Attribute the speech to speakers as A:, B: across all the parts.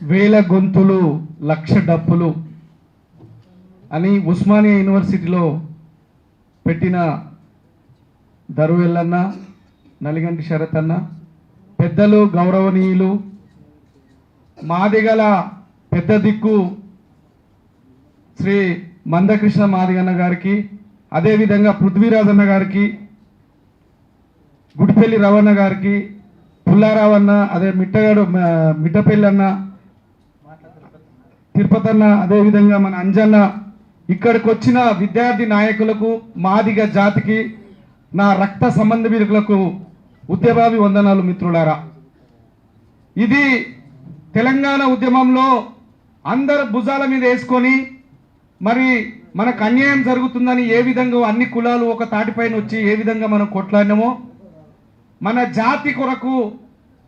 A: వేల గొంతులు లక్ష డప్పులు అని ఉస్మానియా యూనివర్సిటీలో పెట్టిన దరువెల్లన్న, నలిగంటి శరత్ అన్న, పెద్దలు గౌరవనీయులు, మాదిగల పెద్ద దిక్కు శ్రీ మందకృష్ణ మాదిగన్న గారికి, అదేవిధంగా పృథ్వీరాజ్ అన్న గారికి, గుడిపల్లి రవణ గారికి, పుల్లారావన్న, అదే మిట్టపల్లి అన్న, తిరుపతి అన్న, అదేవిధంగా మన అంజన్న, ఇక్కడికి వచ్చిన విద్యార్థి నాయకులకు, మాదిగ జాతికి, నా రక్త సంబంధికులకు ఉద్యమాభి వందనాలు మిత్రులారా. ఇది తెలంగాణ ఉద్యమంలో అందరు భుజాల మీద వేసుకొని మరి మనకు అన్యాయం జరుగుతుందని ఏ విధంగా అన్ని కులాలు ఒక తాటిపైన వచ్చి ఏ విధంగా మనం కొట్లాడినామో, మన జాతి కొరకు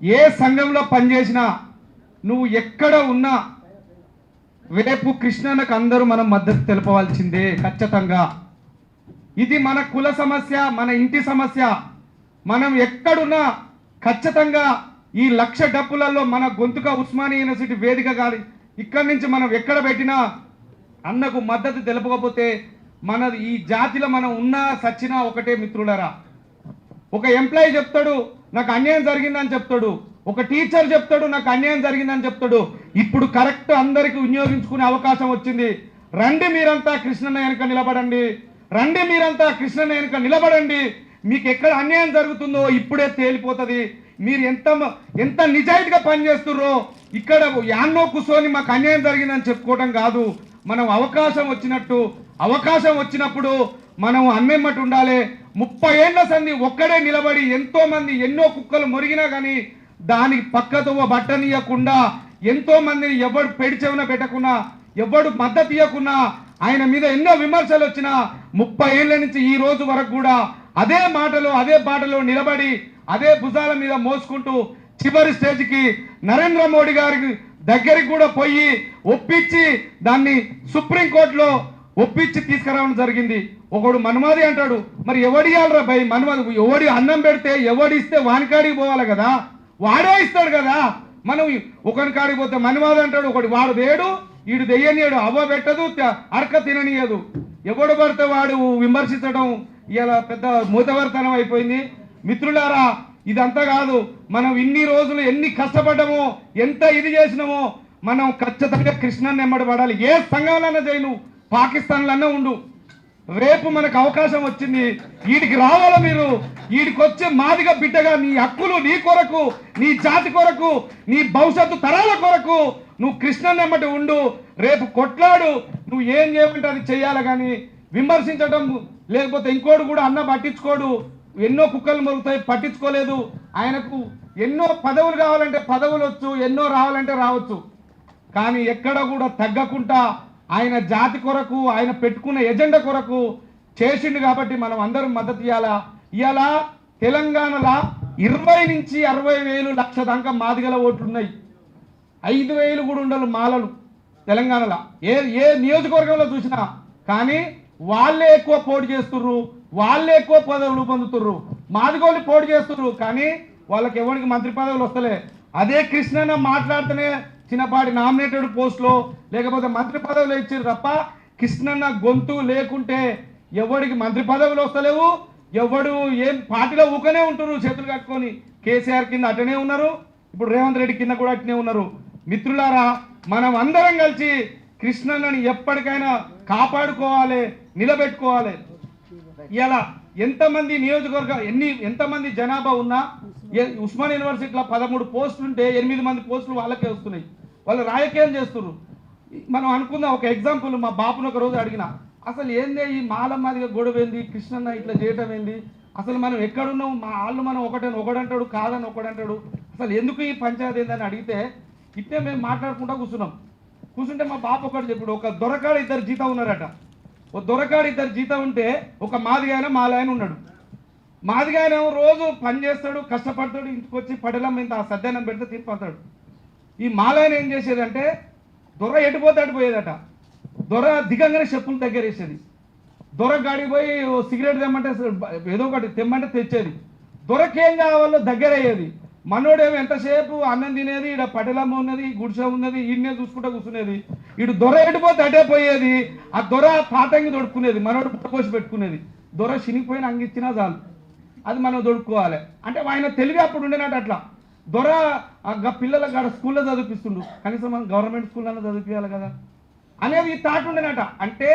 A: ఏ సంఘంలో పనిచేసినా, నువ్వు ఎక్కడ ఉన్నా రేపు కృష్ణన్నకు అందరూ మనం మద్దతు తెలపవలసిందే ఖచ్చితంగా. ఇది మన కుల సమస్య, మన ఇంటి సమస్య. మనం ఎక్కడున్నా ఖచ్చితంగా ఈ లక్ష డప్పులలో మన గొంతుగా ఉస్మానియా యూనివర్సిటీ వేదిక కానీ ఇక్కడి నుంచి మనం ఎక్కడ పెట్టినా అన్నకు మద్దతు తెలపకపోతే మన ఈ జాతిలో మనం ఉన్నా సచ్చినా ఒకటే మిత్రులారా. ఒక ఎంప్లాయీ చెప్తాడు నాకు అన్యాయం జరిగిందని చెప్తాడు, ఒక టీచర్ చెప్తాడు నాకు అన్యాయం జరిగిందని చెప్తాడు. ఇప్పుడు కరెక్ట్ అందరికీ వినియోగించుకునే అవకాశం వచ్చింది. రండి మీరంతా కృష్ణన్న వెనుక నిలబడండి, రండి మీరంతా కృష్ణన్న వెనుక నిలబడండి. మీకు ఎక్కడ అన్యాయం జరుగుతుందో ఇప్పుడే తేలిపోతుంది. మీరు ఎంత నిజాయితీగా పనిచేస్తున్నారో ఇక్కడ యాన్నో కూర్చొని మాకు అన్యాయం జరిగిందని చెప్పుకోవడం కాదు. మనం అవకాశం వచ్చినప్పుడు మనం అన్నెమ్మటి ఉండాలి. 30 ఏళ్ల సంది ఒక్కడే నిలబడి ఎంతో మంది ఎన్నో కుక్కలు మొరిగినా కానీ దానికి పక్కతో బట్టనియకుండా, ఎంతో మందిని ఎవడు పెడిచెవున పెట్టకుండా, ఎవడు మద్దతు ఇవ్వకున్నా, ఆయన మీద ఎన్నో విమర్శలు వచ్చినా 30 ఏళ్ల నుంచి ఈ రోజు వరకు కూడా అదే బాటలో నిలబడి అదే భుజాల మీద మోసుకుంటూ చివరి స్టేజ్కి నరేంద్ర మోడీ గారికి దగ్గరికి కూడా పోయి ఒప్పించి దాన్ని సుప్రీంకోర్టులో ఒప్పించి తీసుకురావడం జరిగింది. ఒకడు మన్మాది అంటాడు, మరి ఎవడియాలరా భయ్ మన్మాది? ఎవడి అన్నం పెడితే ఎవడిస్తే వానికాడికి పోవాలి కదా, వాడే ఇస్తాడు కదా. మనం ఒకరి కాడికి పోతే మన్మాది అంటాడు, ఒకటి వాడు దేడు వీడు దెయ్యనియడు, అవ్వ పెట్టదు అరక తిననీయదు. ఎవడు పడితే వాడు విమర్శించడం ఇలా పెద్ద మూతవర్తనం అయిపోయింది. మిత్రులారా, ఇదంతా కాదు. మనం ఇన్ని రోజులు ఎన్ని కష్టపడ్డామో, ఎంత ఇది చేసినామో, మనం ఖచ్చితంగా కృష్ణాన్ని ఎమ్మడి పడాలి. ఏ సంఘంలోనే చేయను, పాకిస్తాన్లోనే ఉండు. రేపు మనకు అవకాశం వచ్చింది, వీడికి రావాలా మీరు? వీడికి వచ్చే మాదిగా బిడ్డగా నీ హక్కులు నీ కొరకు, నీ జాతి కొరకు, నీ భవిష్యత్తు తరాల కొరకు నువ్వు కృష్ణాన్ని ఎమ్మటి ఉండు. రేపు కొట్లాడు, నువ్వు ఏం చేయమంటే అది చెయ్యాలి. కానీ విమర్శించడం లేకపోతే ఇంకోటి కూడా అన్న పట్టించుకోడు. ఎన్నో కుక్కలు మొరుగుతాయి, పట్టించుకోలేదు. ఆయనకు ఎన్నో పదవులు కావాలంటే పదవులు వచ్చు, ఎన్నో రావాలంటే రావచ్చు. కానీ ఎక్కడ కూడా తగ్గకుండా ఆయన జాతి కొరకు, ఆయన పెట్టుకున్న ఎజెండా కొరకు చేసిండు. కాబట్టి మనం అందరం మద్దతు ఇవ్వాలా. ఇవాళ తెలంగాణలో 20 నుంచి 60,000 లక్ష దాకా మాదిగల ఓట్లున్నాయి. 5,000 కూడా ఉండరు మాలలు తెలంగాణలో ఏ నియోజకవర్గంలో చూసినా. కానీ వాళ్ళే ఎక్కువ పోటీ చేస్తుర్రు, వాళ్ళే ఎక్కువ పదవులు పొందుతుర్రు. మాదిగోళ్ళు పోటీ చేస్తుర్రు కానీ వాళ్ళకి ఎవరికి మంత్రి పదవులు వస్తలే. అదే కృష్ణన్న మాట్లాడితేనే చిన్నపాటి నామినేటెడ్ పోస్టులో లేకపోతే మంత్రి పదవులు ఇచ్చారు తప్ప కృష్ణన్న గొంతు లేకుంటే ఎవరికి మంత్రి పదవులు వస్తలేవు. ఎవడు ఏం పార్టీలో ఊకనే ఉంటున్నారు చేతులు కట్టుకొని. కేసీఆర్ కింద అటనే ఉన్నారు, ఇప్పుడు రేవంత్ రెడ్డి కింద కూడా అటనే ఉన్నారు. మిత్రులారా, మనం అందరం కలిసి కృష్ణన్నని ఎప్పటికైనా కాపాడుకోవాలి, నిలబెట్టుకోవాలి. ఇలా ఎంతమంది నియోజకవర్గం ఎంతమంది జనాభా ఉన్నా ఉస్మానియా యూనివర్సిటీలో 13 పోస్టులు ఉంటే 8 మంది పోస్టులు వాళ్ళకే వస్తున్నాయి. వాళ్ళు రాజకీయం చేస్తున్నారు. మనం అనుకుందాం, ఒక ఎగ్జాంపుల్, మా బాపును ఒక రోజు అడిగిన, అసలు ఏందే ఈ మాలమ్మదిగా గొడవ ఏంది, కృష్ణన్న ఇట్లా చేయటం ఏంది, అసలు మనం ఎక్కడున్నాం, మా వాళ్ళు మనం ఒకడంటాడు కాదని ఒకడంటాడు, అసలు ఎందుకు ఈ పంచాయతీ ఏందని అడిగితే ఇట్టే మేము మాట్లాడుకుంటా కూర్చుంటే మా బాపు ఒకటి చెప్పాడు, ఒక దొరకాడ 2 జీతం ఉన్నారట. ఒక దొరకాడ 2 జీతం ఉంటే ఒక మాదిగాయన మాలాయన ఉన్నాడు. మాదిగాయన రోజు పని చేస్తాడు, కష్టపడతాడు, ఇంటికి వచ్చి పడెలమ్మ ఇంత సద్యానం పెడితే తిరిగిపోతాడు. ఈ మాలాయన ఏం చేసేదంటే దొర ఎటుపోతే అడిపోయేదట. దొర దిగంగానే చెప్పులు దగ్గర వేసేది. దొర గాడికి పోయి సిగరెట్ తెమ్మంటే ఏదో ఒకటి తెమ్మంటే తెచ్చేది. దొరకేం కావాలో దగ్గర అయ్యేది. మనోడేమో ఎంతసేపు అన్నం తినేది, ఈడ పటేలమ్మ ఉన్నది, గుడిసె ఉన్నది, ఈడనే చూసుకుంటూ కూర్చునేది. ఇటు దొర ఎడిపోతే అటే పోయేది, ఆ దొర తాతంగి దొడుకునేది, మనోడు పుట్టకోసి పెట్టుకునేది. దొర చినిగిపోయిన అంగిచ్చినా చాలు, అది మనం దొడుకోవాలి. అంటే ఆయన తెలివి అప్పుడు ఉండేనట్టు. అట్లా దొర పిల్లలకు కాడ స్కూల్లో చదివిపిస్తుండు, కనీసం మనం గవర్నమెంట్ స్కూల్లో చదివిపించాలి కదా అనేది ఈ థాట్ ఉండేనట. అంటే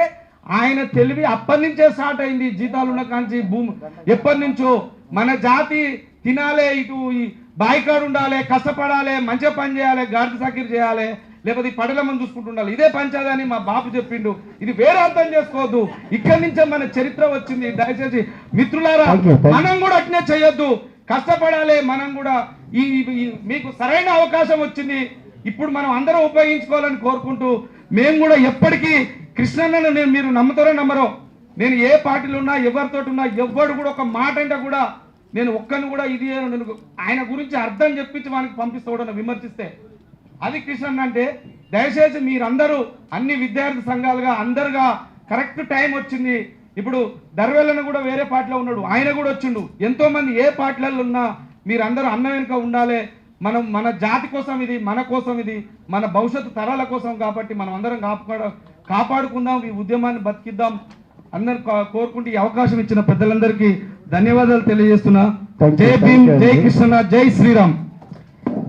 A: ఆయన తెలివి అప్పటి నుంచే స్టార్ట్ అయింది. జీతాలు ఉన్న కాంచి భూమి ఎప్పటి నుంచో మన జాతి తినాలే, ఇటు ఈ బాయికాడు ఉండాలి, కష్టపడాలి, మంచిగా పని చేయాలి, గాడి సాకిరి చేయాలి, లేకపోతే ఈ పడలమని చూసుకుంటుండాలి, ఇదే పంచాది అని మా బాబు చెప్పిండు. ఇది వేరే అర్థం చేసుకోవద్దు, ఇక్కడి నుంచే మన చరిత్ర వచ్చింది. దయచేసి మిత్రులారా మనం కూడా అట్నే చేయొద్దు, కష్టపడాలి. మనం కూడా ఈ మీకు సరైన అవకాశం వచ్చింది, ఇప్పుడు మనం అందరం ఉపయోగించుకోవాలని కోరుకుంటూ, మేము కూడా ఎప్పటికీ కృష్ణన్నను నేను, మీరు నమ్ముతారో నమ్మరో, నేను ఏ పార్టీలో ఉన్నా, ఎవరితోటి ఉన్నా, ఎవ్వడు కూడా ఒక మాట అంటే కూడా నేను ఒక్కరిని కూడా ఇది నేను ఆయన గురించి అర్థం చెప్పించి వానికి పంపిస్తాడని విమర్శిస్తే అది కృష్ణన్న అంటే. దయచేసి మీరందరూ అన్ని విద్యార్థి సంఘాలుగా అందరుగా కరెక్ట్ టైం వచ్చింది. ఇప్పుడు దర్వేలను కూడా వేరే పార్టీలో ఉన్నాడు, ఆయన కూడా వచ్చిండు. ఎంతో మంది ఏ పార్టీలలో ఉన్నా మీరందరూ అన్న వెనుక ఉండాలి. మనం మన జాతి కోసం ఇది, మన కోసం ఇది, మన భవిష్యత్తు తరాల కోసం. కాబట్టి మనం అందరం కాపాడుకుందాం, ఈ ఉద్యమాన్ని బతికిద్దాం అందరు కోరుకుంటూ ఈ అవకాశం ఇచ్చిన పెద్దలందరికీ ధన్యవాదాలు తెలియజేస్తున్నా. జై భీమ్, జై కృష్ణ, జై శ్రీరామ్.